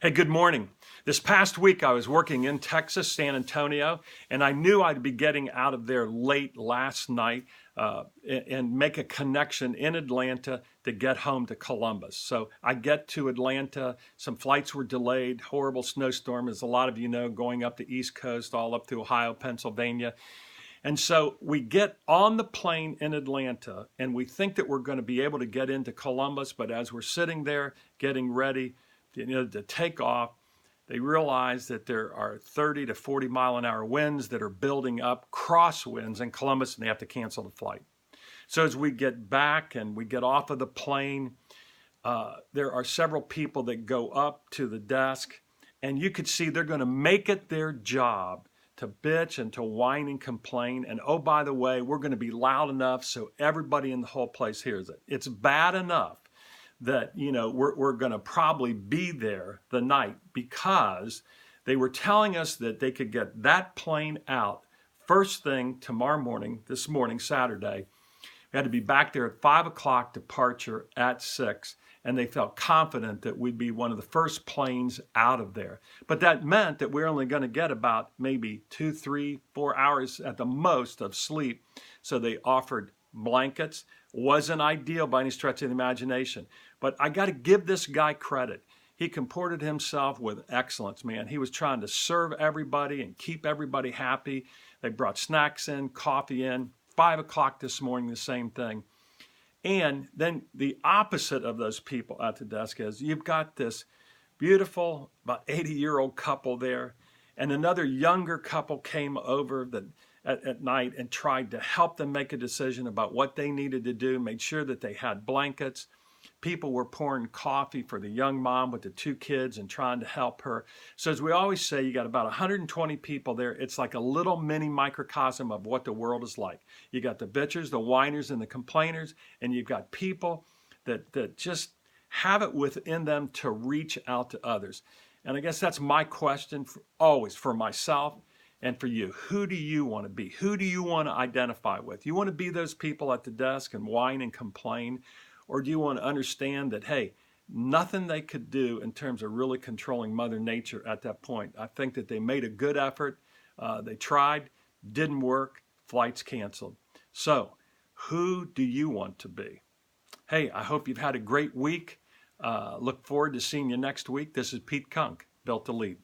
Hey, good morning. This past week I was working in Texas, San Antonio, and I knew I'd be getting out of there late last night and make a connection in Atlanta to get home to Columbus. So I get to Atlanta, some flights were delayed, horrible snowstorm, as a lot of you know, going up the East Coast, all up to Ohio, Pennsylvania. And so we get on the plane in Atlanta and we think that we're going to be able to get into Columbus, but as we're sitting there getting ready to take off, they realize that there are 30 to 40 mile an hour winds that are building up, crosswinds in Columbus, and they have to cancel the flight. So as we get back and we get off of the plane, there are several people that go up to the desk, and you could see they're going to make it their job to bitch and to whine and complain. And oh, by the way, we're going to be loud enough so everybody in the whole place hears it. It's bad enough that, we're going to probably be there the night, because they were telling us that they could get that plane out first thing tomorrow morning, this morning, Saturday. We had to be back there at 5 o'clock, departure at 6, and they felt confident that we'd be one of the first planes out of there. But that meant that we're only going to get about maybe 2, 3, 4 hours at the most of sleep. So they offered blankets. Wasn't ideal by any stretch of the imagination. But I got to give this guy credit. He comported himself with excellence, man. He was trying to serve everybody and keep everybody happy. They brought snacks in, coffee in. 5 o'clock this morning, the same thing. And then the opposite of those people at the desk is you've got this beautiful, about 80-year-old couple there, and another younger couple came over at night and tried to help them make a decision about what they needed to do, made sure that they had blankets. People were pouring coffee for the young mom with the 2 kids and trying to help her. So as we always say, you got about 120 people there. It's like a little mini microcosm of what the world is like. You got the bitchers, the whiners, and the complainers, and you've got people that just have it within them to reach out to others. And I guess that's my question always for myself and for you. Who do you want to be? Who do you want to identify with? You want to be those people at the desk and whine and complain? Or do you want to understand that, hey, nothing they could do in terms of really controlling Mother Nature at that point? I think that they made a good effort. They tried, didn't work, flights canceled. So who do you want to be? Hey, I hope you've had a great week. Look forward to seeing you next week. This is Pete Kunk, Built to Lead.